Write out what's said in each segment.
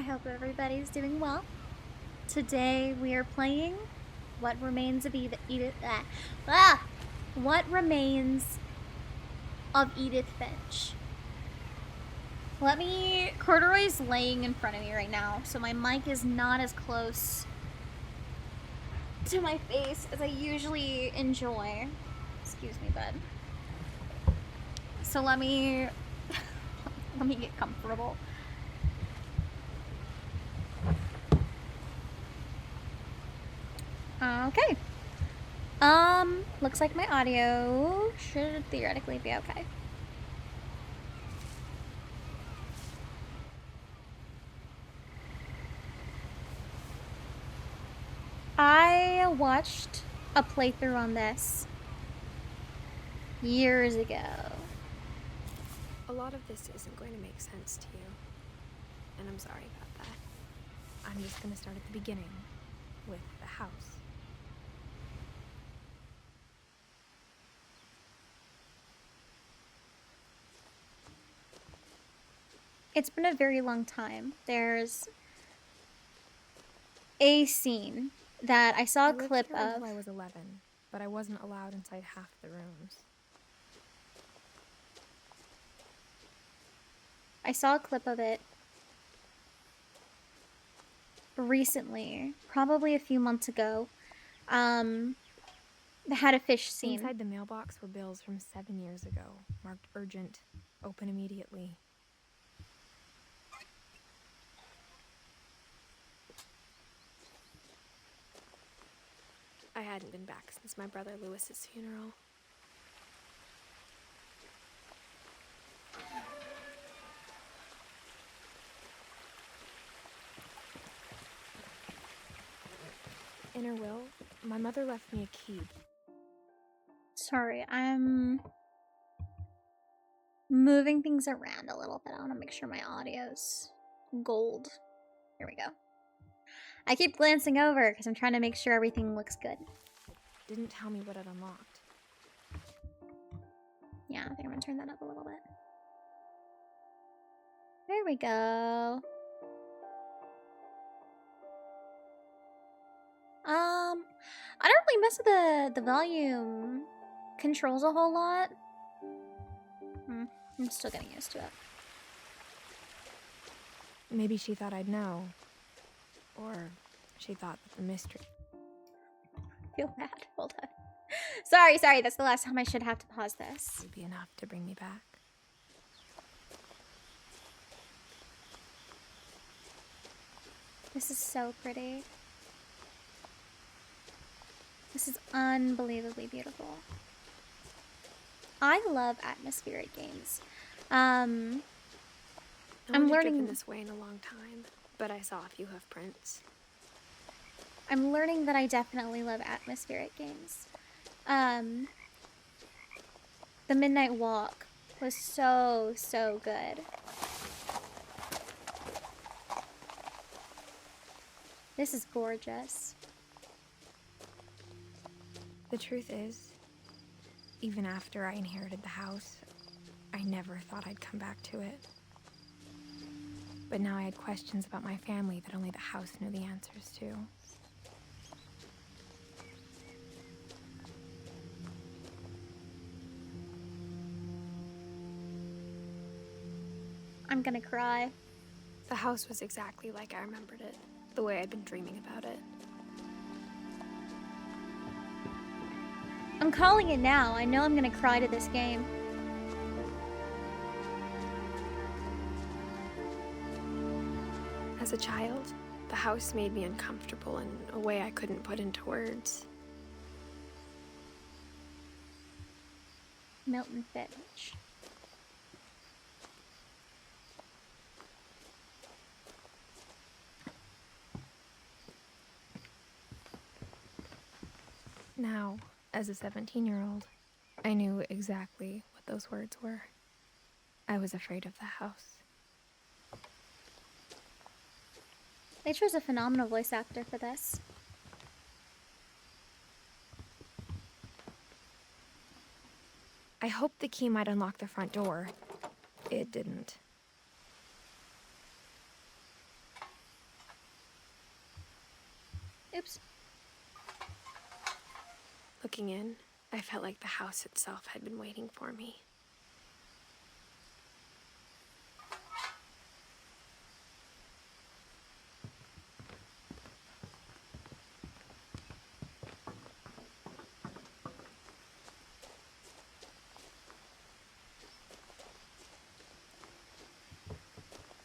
hope everybody's doing well. Today we are playing What Remains of Edith. What Remains of Edith Finch. Corduroy's laying in front of me right now, so my mic is not as close to my face as I usually enjoy. Excuse me, bud. So let me get comfortable. Okay. Looks like my audio should theoretically be okay. I watched a playthrough on this years ago. A lot of this isn't going to make sense to you, and I'm sorry about that. I'm just going to start at the beginning, with the house. It's been a very long time. There's a scene that I saw a clip of. Until I was 11, but I wasn't allowed inside half the rooms. I saw a clip of it recently, probably a few months ago. They had a fish scene. Inside the mailbox were bills from 7 years ago, marked urgent, open immediately. I hadn't been back since my brother Lewis's funeral. In her will, my mother left me a key. Sorry, I'm moving things around a little bit. I want to make sure my audio's gold. Here we go. I keep glancing over because I'm trying to make sure everything looks good. Didn't tell me what it unlocked. Yeah, I think I'm gonna turn that up a little bit. There we go. I don't really mess with the volume controls a whole lot. I'm still getting used to it. Maybe she thought I'd know. Or she thought that the mystery. I feel bad. Hold on. Sorry. That's the last time I should have to pause this. Would be enough to bring me back. This is so pretty. This is unbelievably beautiful. I love atmospheric games. I'm learning driven this way in a long time, but I saw a few hoof prints. I'm learning that I definitely love atmospheric games. The Midnight Walk was so good. This is gorgeous. The truth is, even after I inherited the house, I never thought I'd come back to it. But now I had questions about my family that only the house knew the answers to. I'm gonna cry. The house was exactly like I remembered it, the way I'd been dreaming about it. I'm calling it now. I know I'm gonna cry to this game. As a child, the house made me uncomfortable in a way I couldn't put into words. Milton Finch. Now, as a 17-year-old, I knew exactly what those words were. I was afraid of the house. They chose a phenomenal voice actor for this. I hoped the key might unlock the front door. It didn't. Looking in, I felt like the house itself had been waiting for me.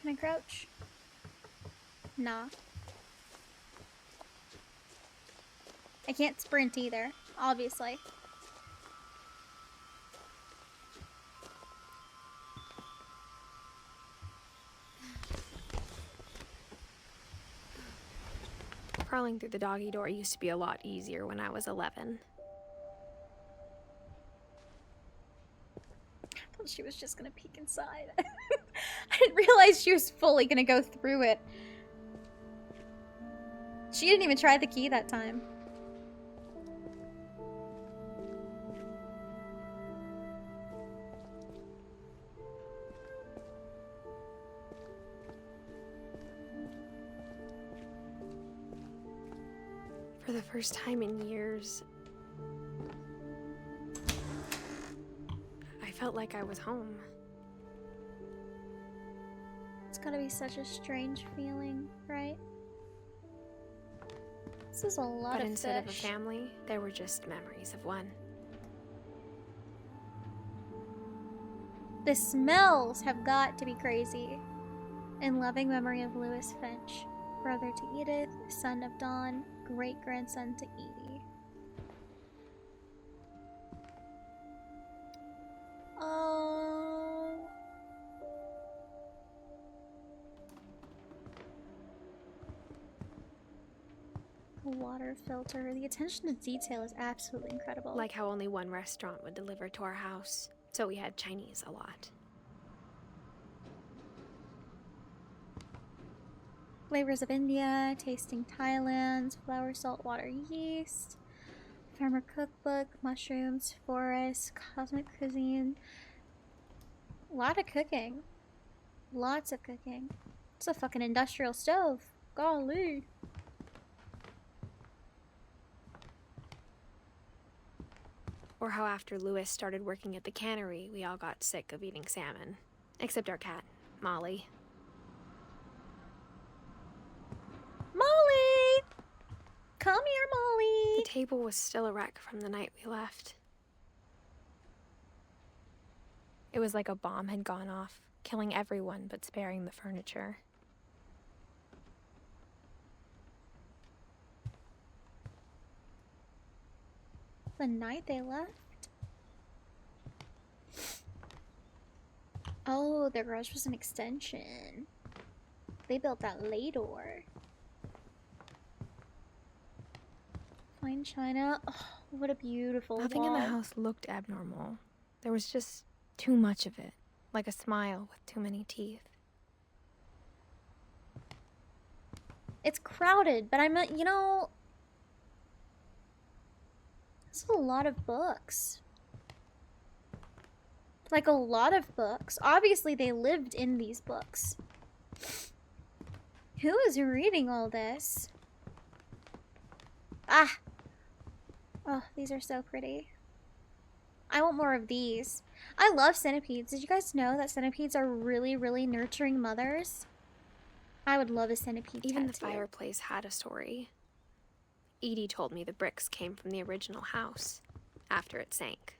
Can I crouch? Nah. I can't sprint either, obviously. Crawling through the doggy door used to be a lot easier when I was 11. I thought she was just gonna peek inside. I didn't realize she was fully gonna go through it. She didn't even try the key that time. For the first time in years, I felt like I was home. It's gotta be such a strange feeling, right? This is a lot But of instead fish. of a family, there were just memories of one. The smells have got to be crazy. In loving memory of Lewis Finch, brother to Edith, son of Dawn, great-grandson to Edie. Oh. The water filter. The attention to detail is absolutely incredible. Like how only one restaurant would deliver to our house, so we had Chinese a lot. Flavors of India, tasting Thailand, flour, salt, water, yeast, farmer cookbook, mushrooms, forest, cosmic cuisine. A lot of cooking. Lots of cooking. It's a fucking industrial stove. Golly. Or how after Lewis started working at the cannery, we all got sick of eating salmon. Except our cat, Molly. Molly! Come here, Molly! The table was still a wreck from the night we left. It was like a bomb had gone off, killing everyone but sparing the furniture. The night they left? Oh, their garage was an extension. They built that later. Fine china. Oh, what a beautiful Nothing in the wall. house looked abnormal. There was just too much of it, like a smile with too many teeth. It's crowded, but I'm not, you know... This is a lot of books. Like, a lot of books. Obviously, they lived in these books. Who is reading all this? Ah! Oh, these are so pretty. I want more of these. I love centipedes. Did you guys know that centipedes are really, really nurturing mothers? I would love a centipede Even the tattoo. fireplace had a story. Edie told me the bricks came from the original house, after it sank.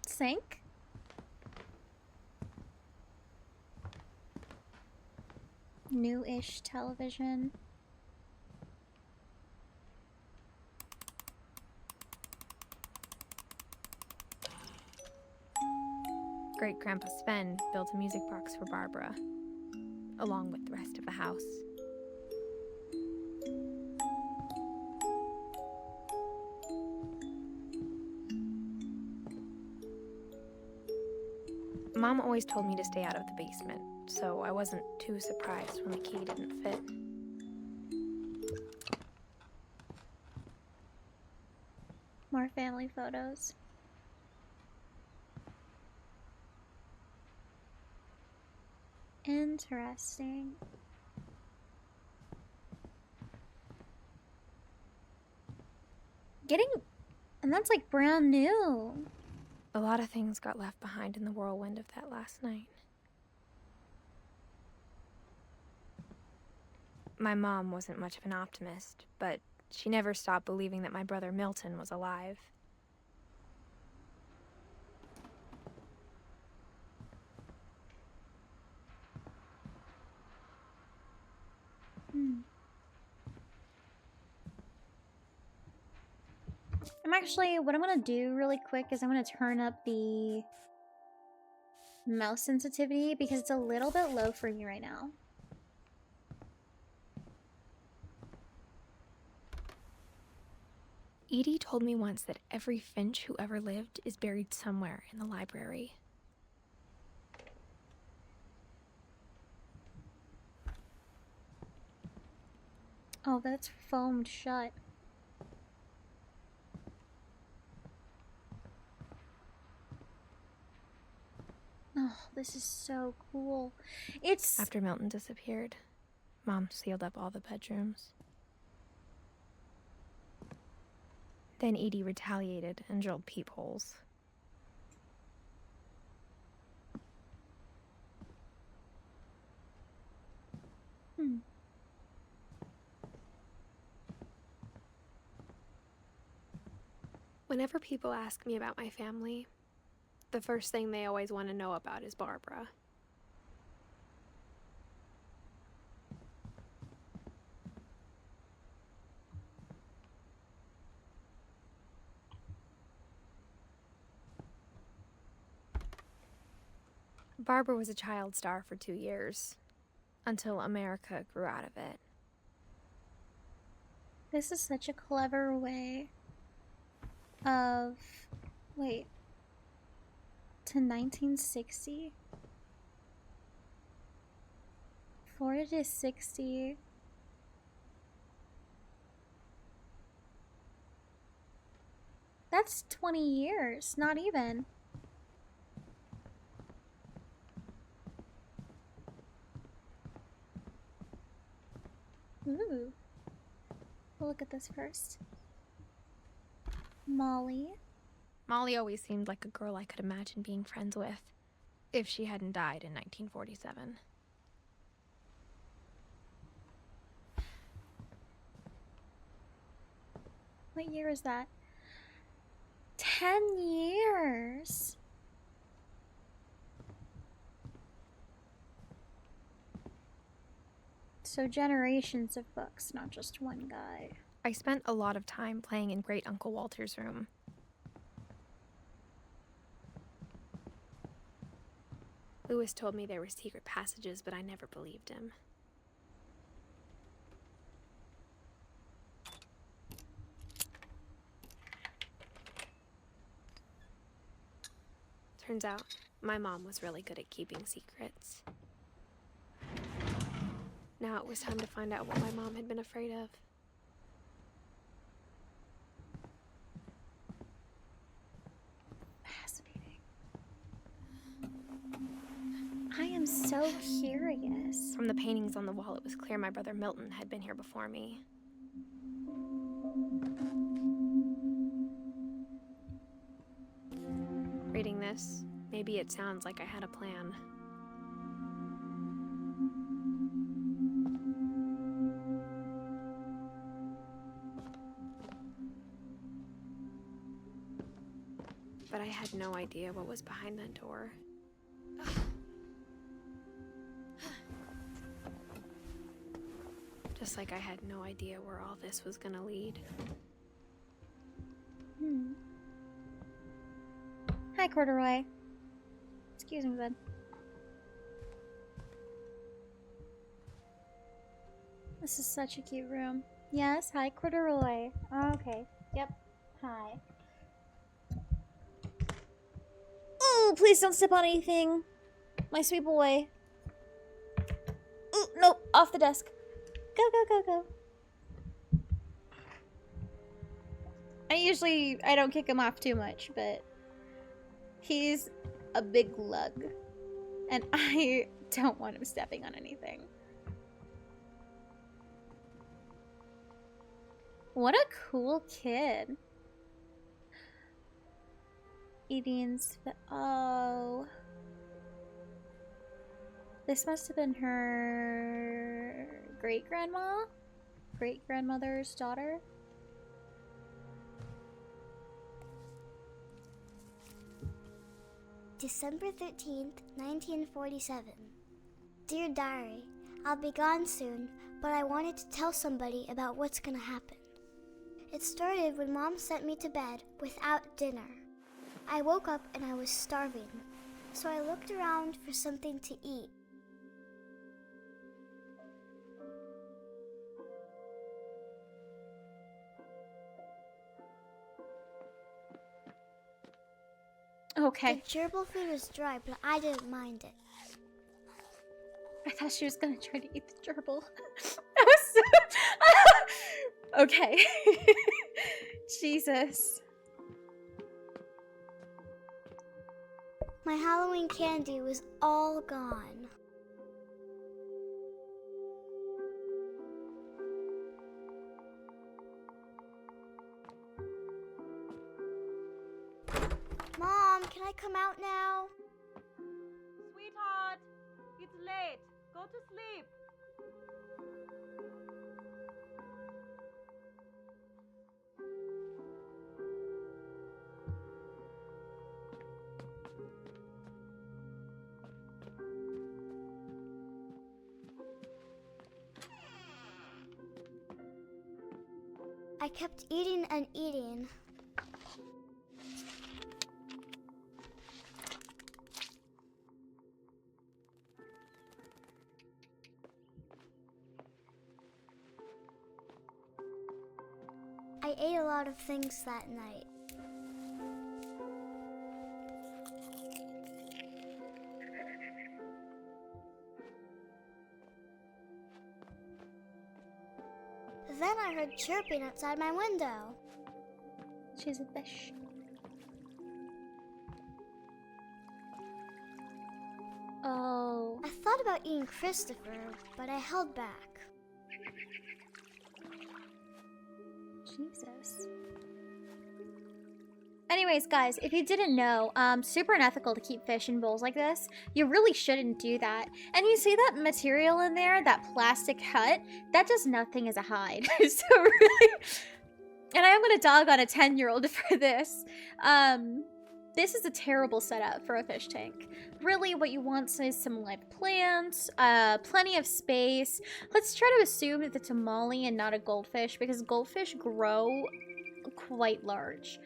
Sink? New-ish television. Great-Grandpa Sven built a music box for Barbara, along with the rest of the house. Mom always told me to stay out of the basement, so I wasn't too surprised when the key didn't fit. More family photos. Interesting. Getting... And that's like brand new. A lot of things got left behind in the whirlwind of that last night. My mom wasn't much of an optimist, but she never stopped believing that my brother Milton was alive. What I'm gonna do really quick is I'm gonna turn up the mouse sensitivity because it's a little bit low for me right now. Edie told me once that every Finch who ever lived is buried somewhere in the library. Oh, that's foamed shut. Oh, this is so cool. It's... After Milton disappeared, Mom sealed up all the bedrooms. Then Edie retaliated and drilled peepholes. Whenever people ask me about my family, the first thing they always want to know about is Barbara. Barbara was a child star for 2 years, until America grew out of it. This is such a clever way of... Wait. To 1960? 40 to 60. That's 20 years, not even. Ooh. We'll look at this first. Molly. Molly always seemed like a girl I could imagine being friends with, if she hadn't died in 1947. What year is that? 10 years! So generations of books, not just one guy. I spent a lot of time playing in Great Uncle Walter's room. Lewis told me there were secret passages, but I never believed him. Turns out, my mom was really good at keeping secrets. Now it was time to find out what my mom had been afraid of. Fascinating. I am so curious. From the paintings on the wall, it was clear my brother Milton had been here before me. Reading this, maybe it sounds like I had a plan. But I had no idea what was behind that door. Just like I had no idea where all this was gonna lead. Hi, Corduroy. Excuse me, bud. This is such a cute room. Yes, hi, Corduroy. Oh, okay. Yep. Hi. Oh, please don't step on anything. My sweet boy. Oh, nope. Off the desk. Go, go, go, go. I don't kick him off too much, but he's a big lug. And I don't want him stepping on anything. What a cool kid. Eden's. Oh. This must have been her great-grandma? Great-grandmother's daughter? December 13th, 1947. Dear Diary, I'll be gone soon, but I wanted to tell somebody about what's gonna happen. It started when Mom sent me to bed without dinner. I woke up and I was starving, so I looked around for something to eat. Okay. The gerbil food was dry, but I didn't mind it. I thought she was gonna try to eat the gerbil. I was so... Okay. Jesus. My Halloween candy was all gone. Mom, can I come out now? Sweetheart, it's late. Go to sleep. I kept eating and eating. I ate a lot of things that night. Then I heard chirping outside my window. She's a fish. Oh. I thought about eating Christopher, but I held back. Jesus. Anyways, guys, if you didn't know, super unethical to keep fish in bowls like this. You really shouldn't do that. And you see that material in there, that plastic hut? That does nothing as a hide. So really... And I am going to dog on a 10-year-old for this. This is a terrible setup for a fish tank. Really, what you want is some live plants, plenty of space. Let's try to assume that it's a molly and not a goldfish, because goldfish grow quite large.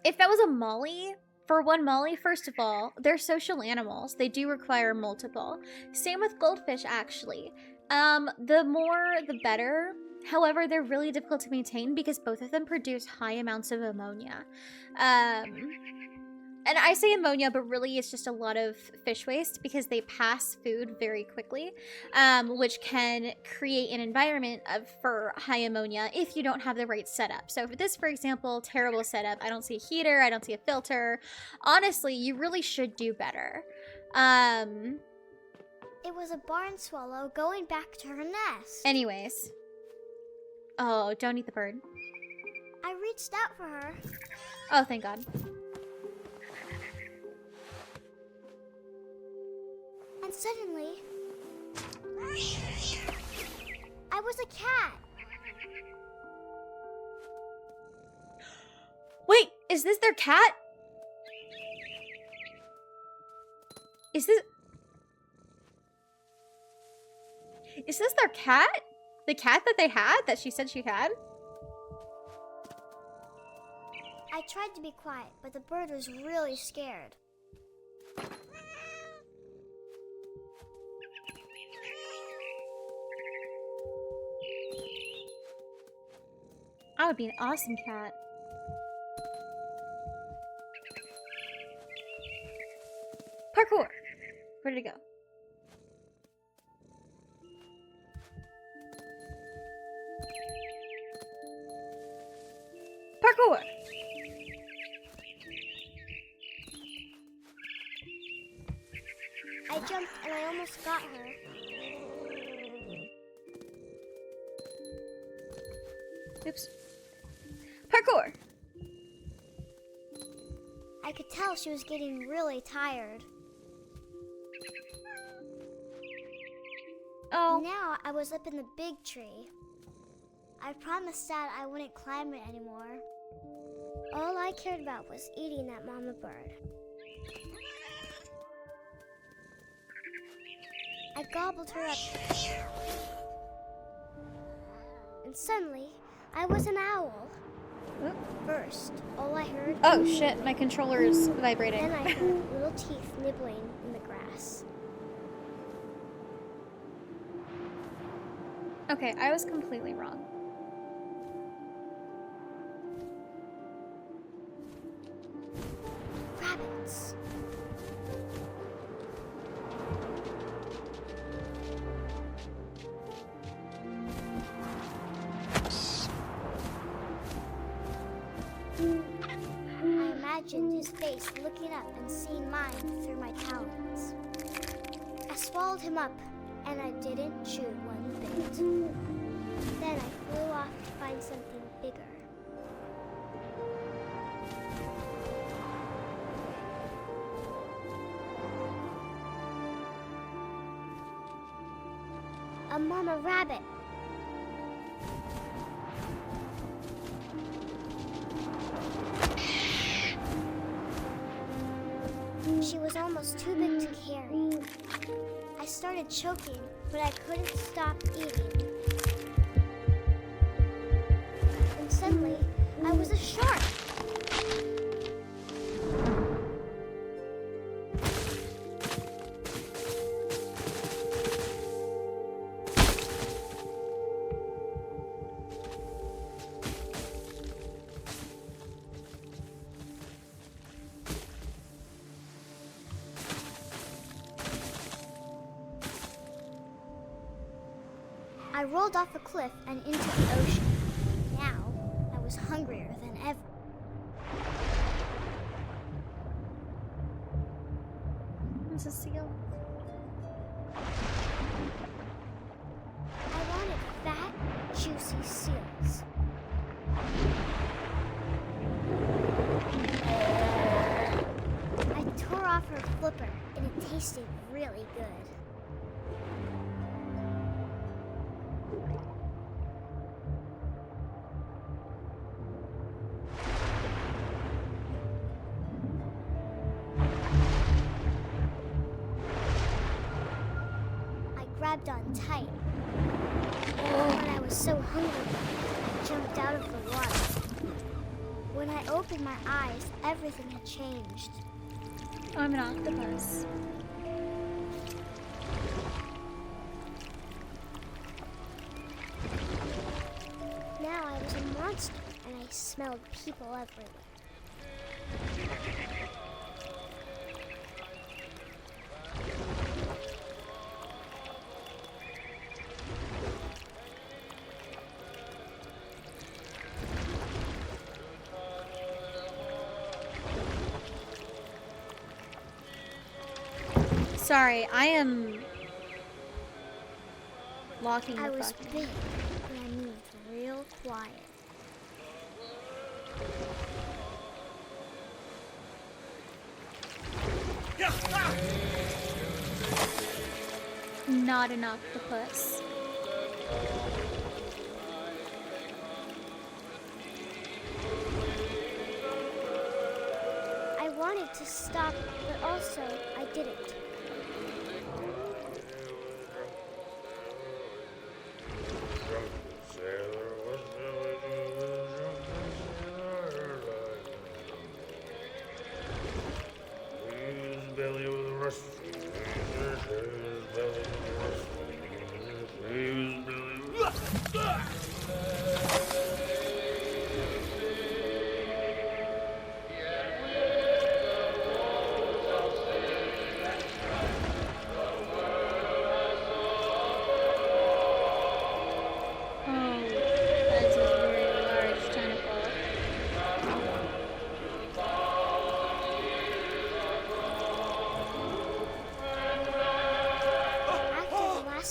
If that was a molly, for one molly, first of all, they're social animals. They do require multiple. Same with goldfish, actually. The more, the better. However, they're really difficult to maintain because both of them produce high amounts of ammonia. And I say ammonia, but really it's just a lot of fish waste because they pass food very quickly, which can create an environment for high ammonia if you don't have the right setup. So for this, for example, terrible setup. I don't see a heater. I don't see a filter. Honestly, you really should do better. It was a barn swallow going back to her nest. Anyways. Oh, don't eat the bird. I reached out for her. Oh, thank God. And suddenly, I was a cat. Wait, is this their cat? Is this their cat? The cat that they had, that she said she had? I tried to be quiet, but the bird was really scared. I would be an awesome cat. Parkour! Where did it go? Parkour! I jumped and I almost got her. Oops. Parkour! I could tell she was getting really tired. Oh. Now I was up in the big tree. I promised Dad I wouldn't climb it anymore. All I cared about was eating that mama bird. I gobbled her up. And suddenly, I was an owl. Oop. First, all I heard... Oh shit, my controller's vibrating. Then I heard little teeth nibbling in the grass. Okay, I was completely wrong. Rabbits. I imagined his face looking up and seeing mine through my talons. I swallowed him up, and I didn't chew one bit. Then I flew off to find something bigger. A mama rabbit. She was almost too big to carry. I started choking, but I couldn't stop eating. And suddenly, I was a shark. I rolled off a cliff and into the ocean. Now, I was hungrier than ever. There's a seal. I wanted fat, juicy seals. I tore off her flipper, and it tasted really good. Grabbed on tight. When I was so hungry, I jumped out of the water. When I opened my eyes, everything had changed. I'm an octopus. Now I was a monster, and I smelled people everywhere. Sorry, I am locking the I was fuck. big, but I moved real quiet. Not an octopus. I wanted to stop, but also I didn't.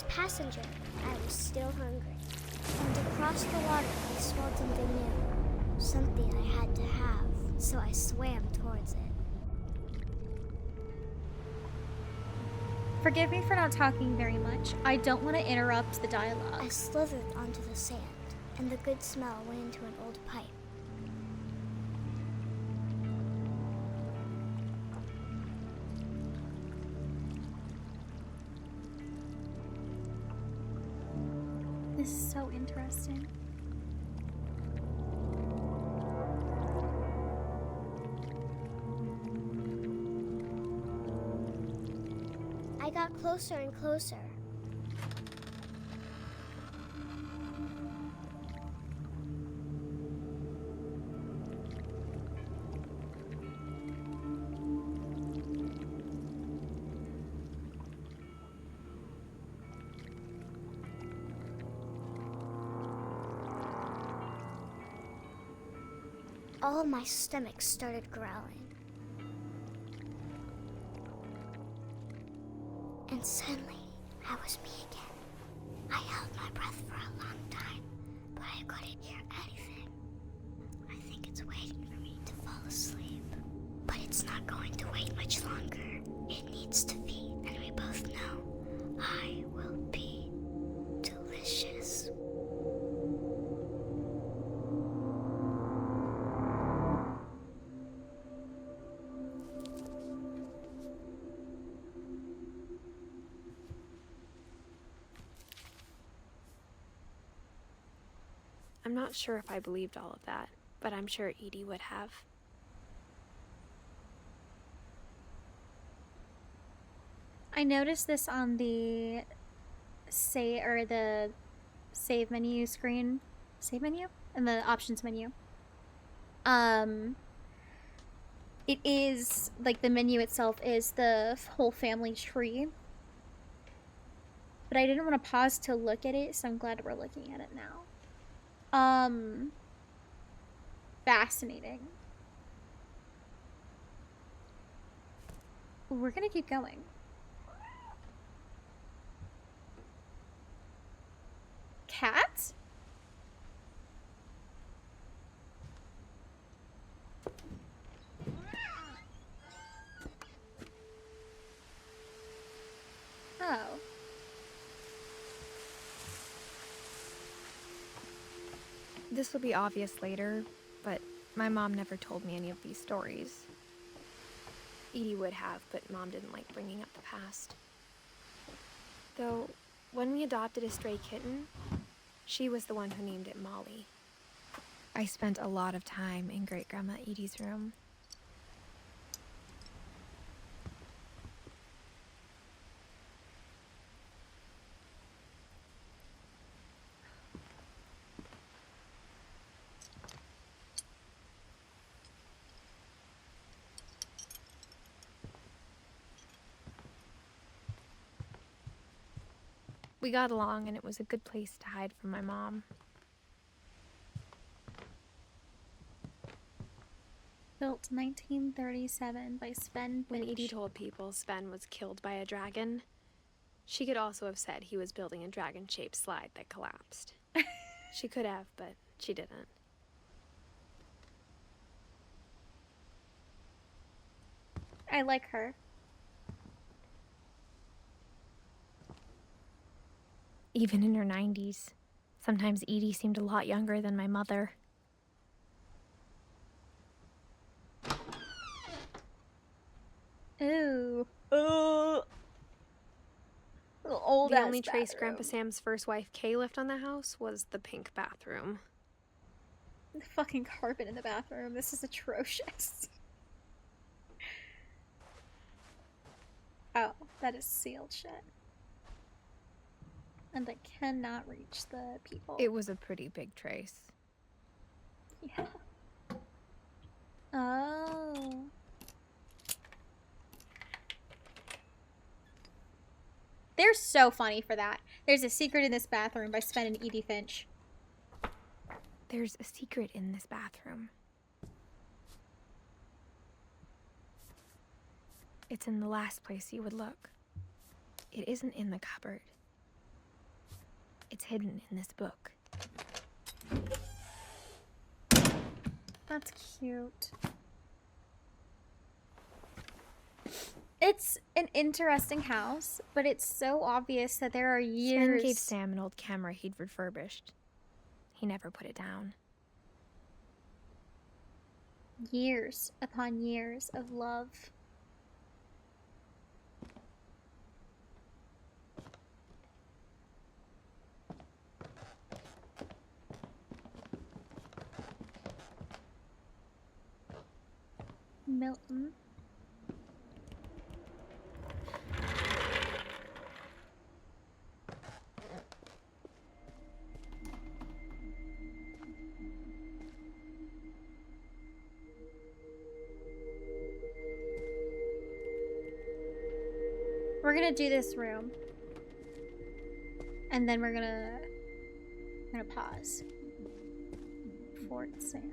Passenger, I was still hungry. And across the water, I smelled something new. Something I had to have, so I swam towards it. Forgive me for not talking very much. I don't want to interrupt the dialogue. I slithered onto the sand, and the good smell went into an old pipe. This is so interesting. I got closer and closer. All my stomach started growling. And suddenly, I was me again. I held my breath for a long time, but I couldn't hear anything. I think it's waiting for me to fall asleep. But it's not going to wait much longer. It needs to feed, and we both know I will be delicious. I'm not sure if I believed all of that, but I'm sure Edie would have. I noticed this on the save menu screen. Save menu? And the options menu. It is, like, the menu itself is the whole family tree. But I didn't want to pause to look at it, so I'm glad we're looking at it now. Fascinating. We're gonna keep going. Cat? Oh. This will be obvious later, but my mom never told me any of these stories. Edie would have, but Mom didn't like bringing up the past. Though, when we adopted a stray kitten, she was the one who named it Molly. I spent a lot of time in Great-Grandma Edie's room. We got along, and it was a good place to hide from my mom. Built 1937 by Finch. When Edie told people Sven was killed by a dragon, she could also have said he was building a dragon-shaped slide that collapsed. She could have, but she didn't. I like her. Even in her 90s, sometimes Edie seemed a lot younger than my mother. Ooh. Ooh. Old The ass only trace bathroom. Grandpa Sam's first wife, Kay, left on the house was the pink bathroom. The fucking carpet in the bathroom. This is atrocious. Oh, that is sealed shut. And I cannot reach the people. It was a pretty big trace. Yeah. Oh. They're so funny for that. There's a secret in this bathroom by Sven and Edie Finch. There's a secret in this bathroom. It's in the last place you would look. It isn't in the cupboard. It's hidden in this book. That's cute. It's an interesting house, but it's so obvious that there are Sven gave years. Sam an old camera he'd refurbished. He never put it down. Years upon years of love. Milton. We're gonna do this room. And then we're gonna pause. Fort Sam.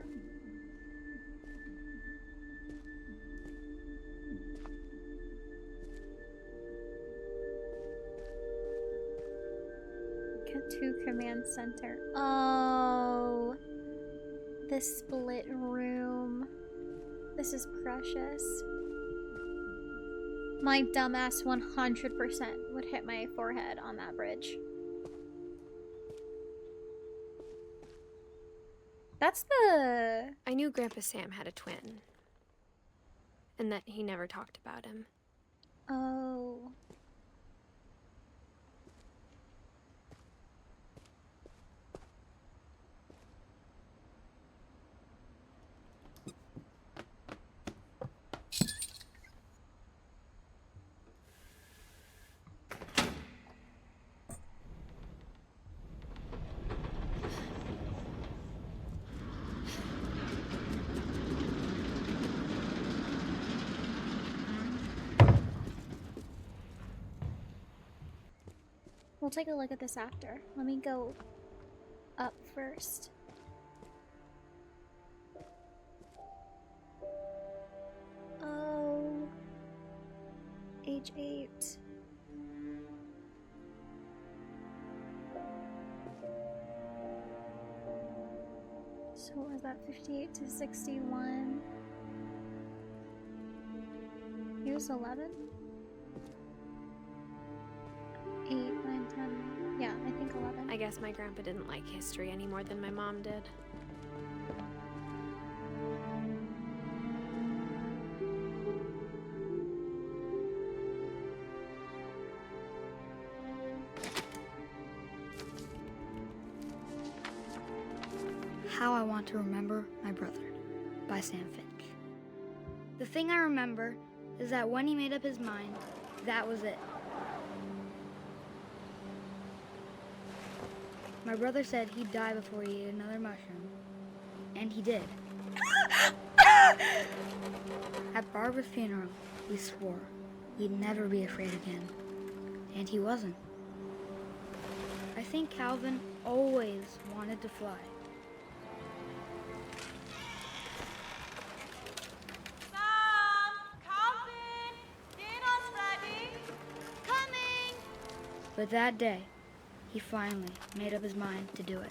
Get to command center. Oh, the split room. This is precious. My dumbass 100% would hit my forehead on that bridge. That's the... I knew Grandpa Sam had a twin. And that he never talked about him. Oh. We'll take a look at this after. Let me go up first. Oh. Age 8. So what was that? 58 to 61. He was 11? 8, 9, 10. Yeah, I think 11. I guess my grandpa didn't like history any more than my mom did. How I Want to Remember My Brother by Sam Finch. The thing I remember is that when he made up his mind, that was it. My brother said he'd die before he ate another mushroom. And he did. At Barbara's funeral, we swore he'd never be afraid again. And he wasn't. I think Calvin always wanted to fly. Sam! Calvin! Dinner's ready! Coming! But that day, he finally made up his mind to do it.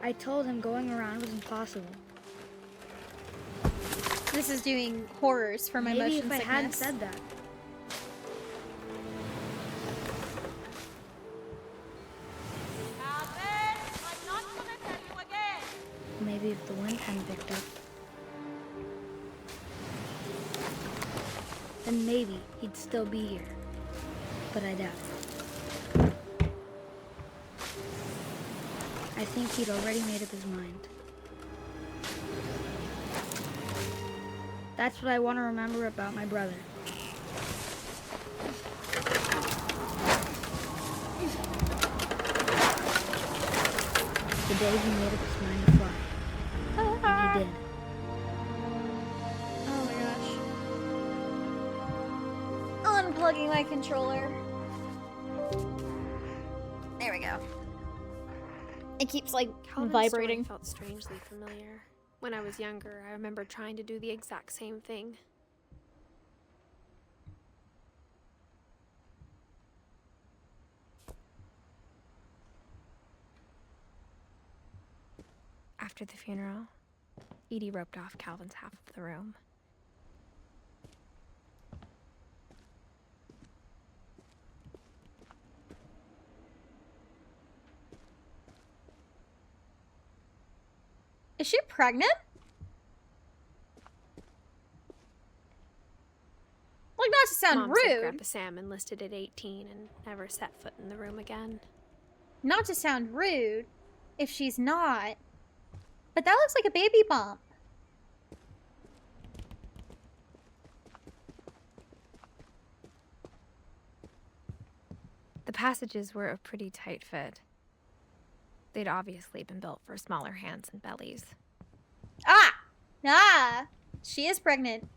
I told him going around was impossible. This is doing horrors for my Maybe motion if I sickness. hadn't said that. Calvin! I'm not gonna tell you again! Maybe if the wind hadn't picked up. Then maybe he'd still be here. But I doubt it. I think he'd already made up his mind. That's what I want to remember about my brother. The day he made up his mind to fly. And he did. Oh my gosh. Unplugging my controller. There we go. It keeps like Calvin's vibrating. story felt strangely familiar. When I was younger, I remember trying to do the exact same thing. After the funeral, Edie roped off Calvin's half of the room. Is she pregnant? Like, not to sound Mom said rude. Grandpa Sam enlisted at 18 and never set foot in the room again. Not to sound rude, if she's not. But that looks like a baby bump. The passages were a pretty tight fit. They'd obviously been built for smaller hands and bellies. Ah! Ah! She is pregnant.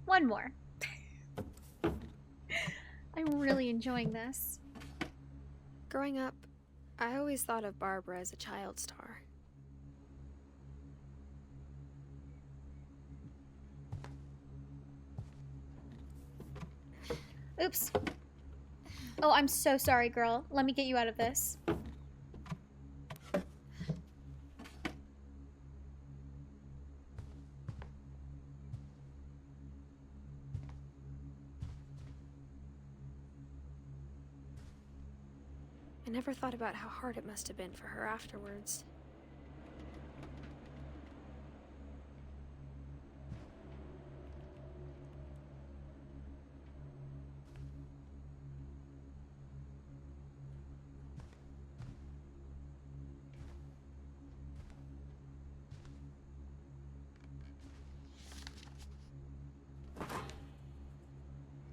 One more. I'm really enjoying this. Growing up, I always thought of Barbara as a child star. Oops. Oh, I'm so sorry, girl. Let me get you out of this. I never thought about how hard it must have been for her afterwards.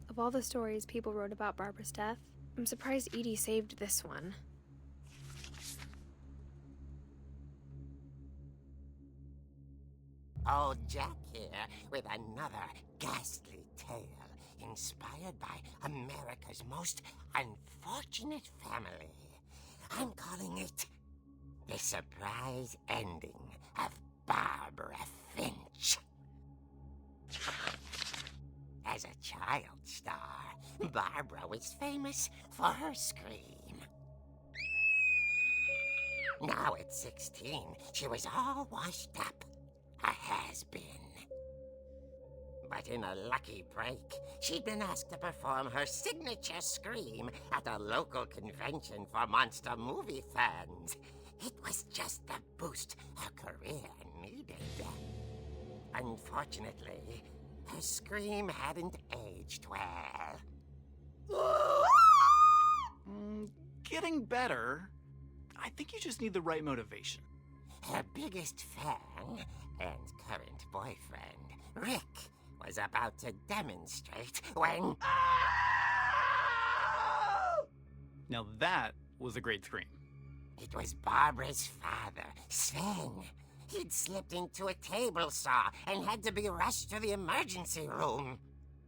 Of all the stories people wrote about Barbara's death, I'm surprised Edie saved this one. Old Jack here with another ghastly tale inspired by America's most unfortunate family. I'm calling it The Surprise Ending of Barbara Finch. As a child star, Barbara was famous for her scream. Now at 16, she was all washed up. A has-been. But in a lucky break, she'd been asked to perform her signature scream at a local convention for monster movie fans. It was just the boost her career needed. Unfortunately, her scream hadn't aged well. Getting better. I think you just need the right motivation. Her biggest fan and current boyfriend, Rick, was about to demonstrate when... Now that was a great scream. It was Barbara's father, Sven. He'd slipped into a table saw and had to be rushed to the emergency room.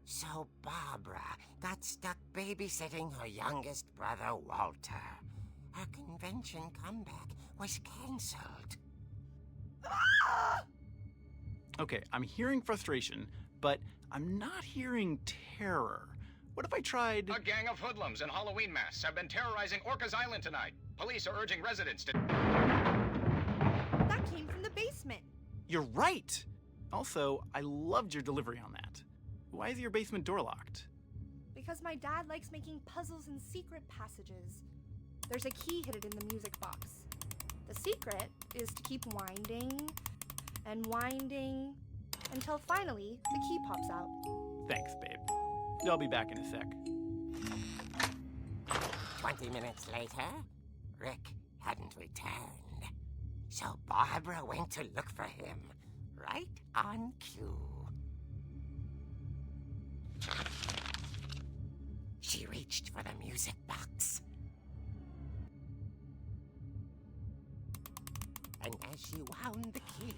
So Barbara got stuck babysitting her youngest brother, Walter. Her convention comeback was cancelled. Okay, I'm hearing frustration, but I'm not hearing terror. What if I tried... A gang of hoodlums in Halloween masks have been terrorizing Orcas Island tonight. Police are urging residents to... That came from the basement. You're right! Also, I loved your delivery on that. Why is your basement door locked? Because my dad likes making puzzles and secret passages. There's a key hidden in the music box. The secret is to keep winding and winding until finally the key pops out. Thanks, babe. I'll be back in a sec. 20 minutes later, Rick hadn't returned. So Barbara went to look for him, right on cue. She reached for the music box. And as she wound the key,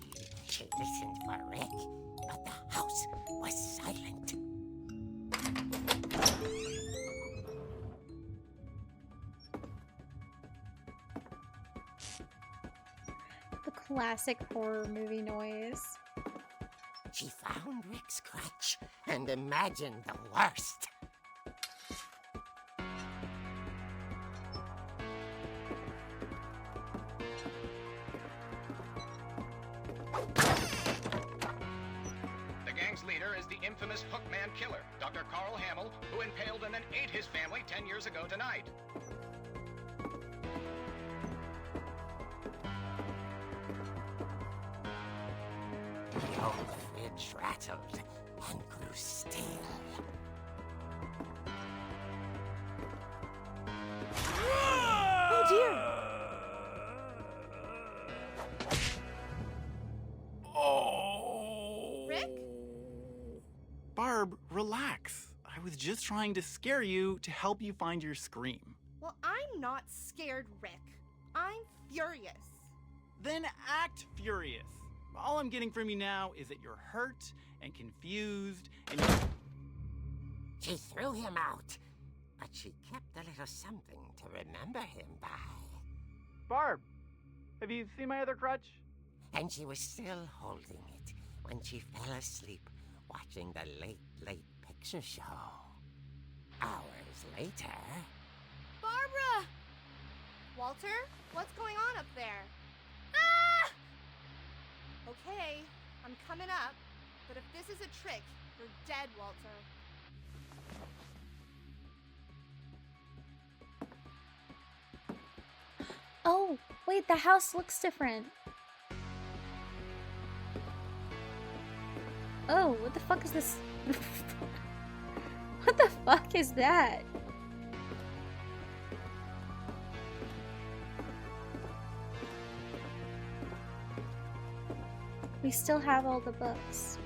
she listened for Rick, but the house was silent. The classic horror movie noise. She found Rick's crutch and imagined the worst. gang's leader is the infamous Hookman killer, Dr. Carl Hamill, who impaled and then ate his family 10 years ago tonight. The old fridge rattled and grew still. Oh dear! Oh. Rick? Barb, relax. I was just trying to scare you to help you find your scream. Well, I'm not scared, Rick. I'm furious. Then act furious. All I'm getting from you now is that you're hurt and confused and She threw him out, but she kept a little something to remember him by. Barb, have you seen my other crutch? And she was still holding it when she fell asleep watching the late picture show. Hours later... Barbara! Walter, what's going on up there? Ah! Okay, I'm coming up, but if this is a trick, you're dead, Walter. Oh, wait, the house looks different. Oh, what the fuck is this? What the fuck is that? We still have all the books.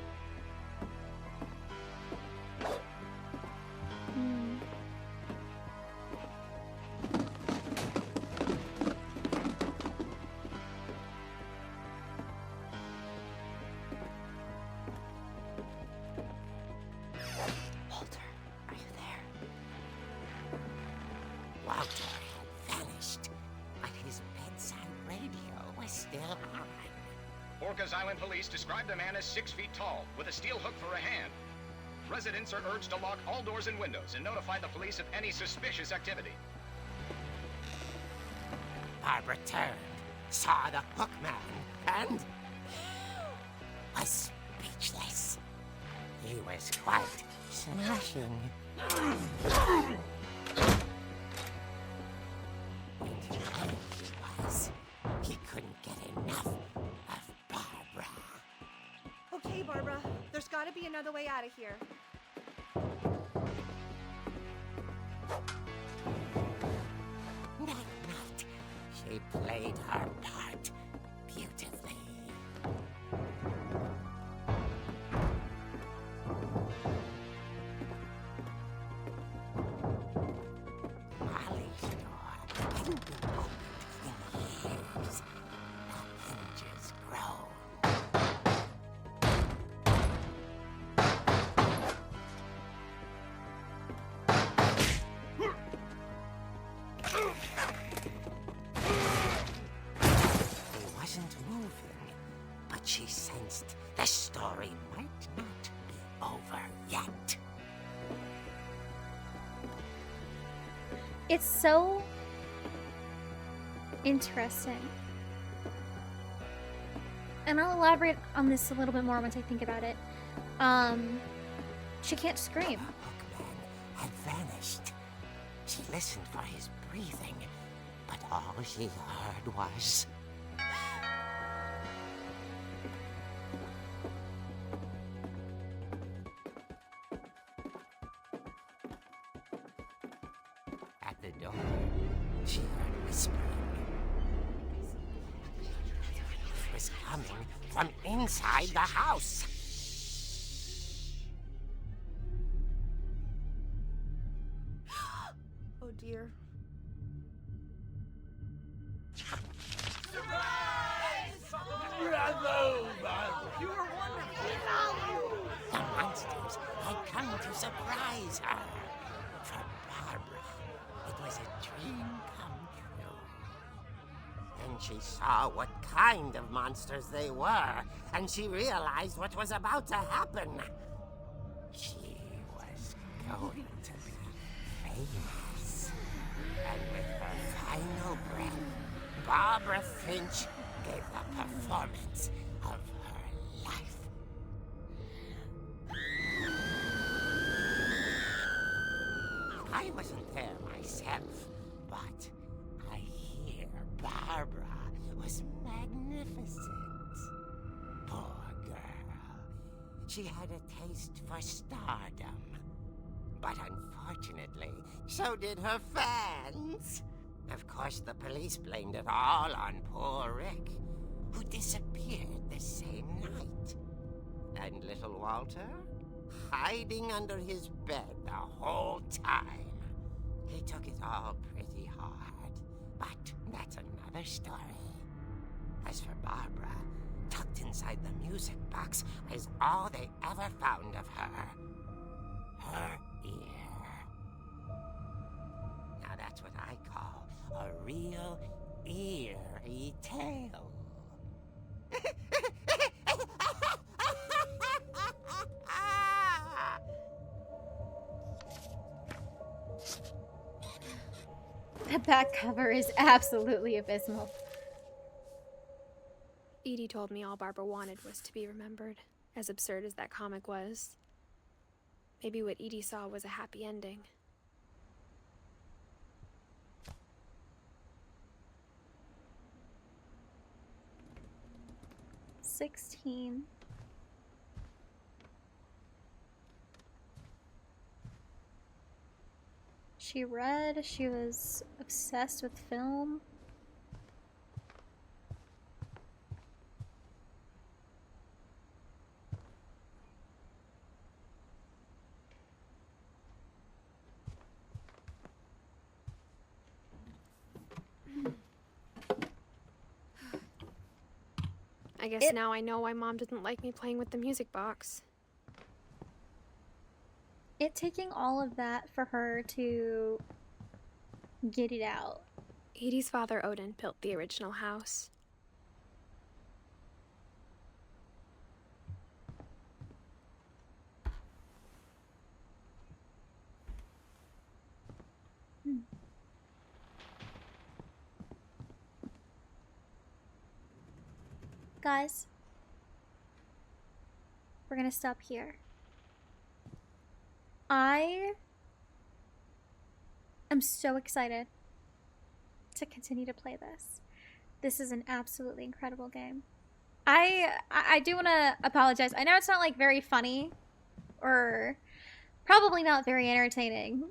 Walter, are you there? Walter had vanished, but his bedside radio was still on. Orcas Island police describe the man as 6 feet tall, with a steel hook for a hand. Residents are urged to lock all doors and windows and notify the police of any suspicious activity. Barbara turned, saw the hook man, and was speechless. He was quite smashing. And there he was. He couldn't get enough of Barbara. Okay, Barbara, there's gotta be another way out of here. That night, she played her part beautifully. Molly's door hadn't been opened in years. The hinges groaned. He wasn't moving, but she sensed the story might not be over yet. It's so interesting. And I'll elaborate on this a little bit more once I think about it. She can't scream. The hookman had vanished. She listened for his breathing, but all she heard was... At the door, she heard whispering. It was coming from inside the house. Oh dear. The monsters had come to surprise her. For Barbara, it was a dream come true. Then she saw what kind of monsters they were, and she realized what was about to happen. She was going to be famous. And with her final breath, Barbara Finch gave the performance of her life. she had a taste for stardom. But unfortunately, so did her fans. Of course, the police blamed it all on poor Rick, who disappeared the same night. And little Walter, hiding under his bed the whole time. He took it all pretty hard, but that's another story. As for Barbara, tucked inside the music box was all they ever found of her. Her ear. Now that's what I call a real eerie tale. The back cover is absolutely abysmal. Edie told me all Barbara wanted was to be remembered, as absurd as that comic was. Maybe what Edie saw was a happy ending. "16. She read, she was obsessed with film. I guess now I know why Mom didn't like me playing with the music box. It taking all of that for her to get it out. Edie's father, Odin, built the original house. Guys, we're gonna stop here. I am so excited to continue to play this. This is an absolutely incredible game. I do want to apologize. I know it's not like very funny or probably not very entertaining.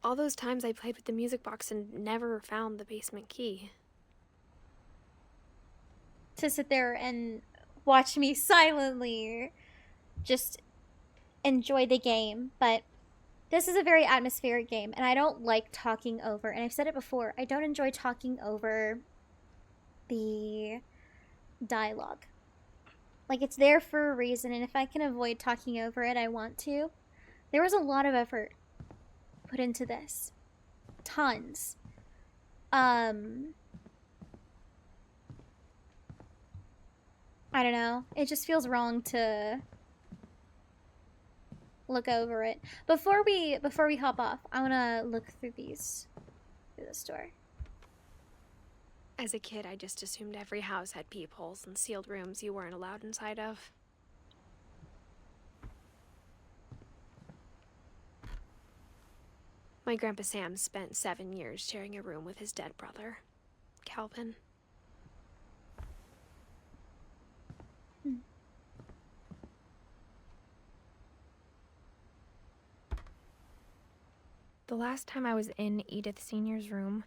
All those times I played with the music box and never found the basement key. To sit there and watch me silently just enjoy the game. But this is a very atmospheric game, and I don't like talking over, and I've said it before, I don't enjoy talking over the dialogue. Like, it's there for a reason, and if I can avoid talking over it, I want to. There was a lot of effort put into this. Tons. I don't know. It just feels wrong to look over it. Before we hop off, I want to look through this door. As a kid, I just assumed every house had peepholes and sealed rooms you weren't allowed inside of. My Grandpa Sam spent 7 years sharing a room with his dead brother, Calvin. The last time I was in Edith Sr.'s room,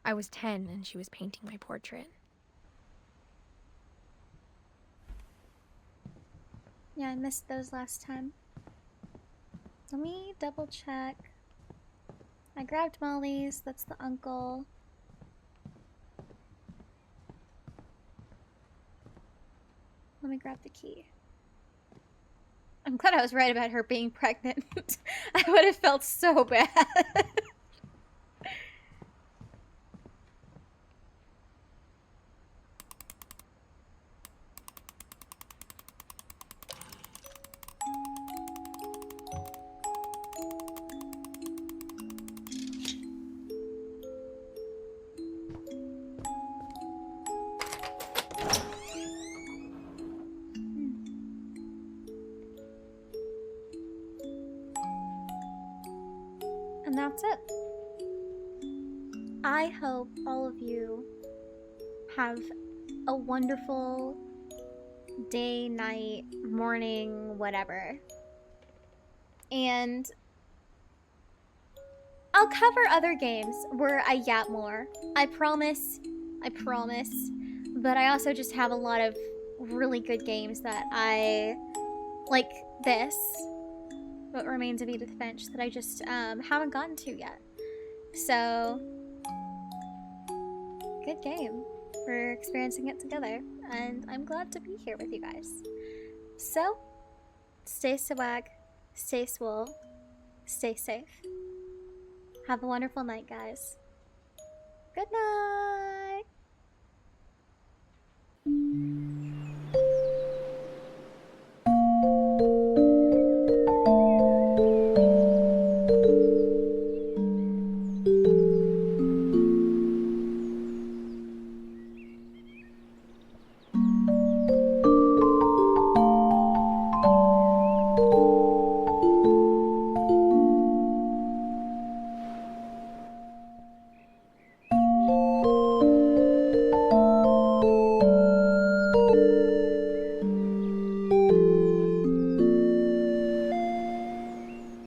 I was 10 and she was painting my portrait. Yeah, I missed those last time. Let me double check. I grabbed Molly's, that's the uncle. Let me grab the key. I'm glad I was right about her being pregnant. I would have felt so bad. And that's it. I hope all of you have a wonderful day, night, morning, whatever. And I'll cover other games where I yap more. I promise. I promise. But I also just have a lot of really good games that I like this. What Remains of Edith Finch that I just haven't gotten to yet. So, good game. We're experiencing it together, and I'm glad to be here with you guys. So, stay swag, stay swole, stay safe. Have a wonderful night, guys. Good night!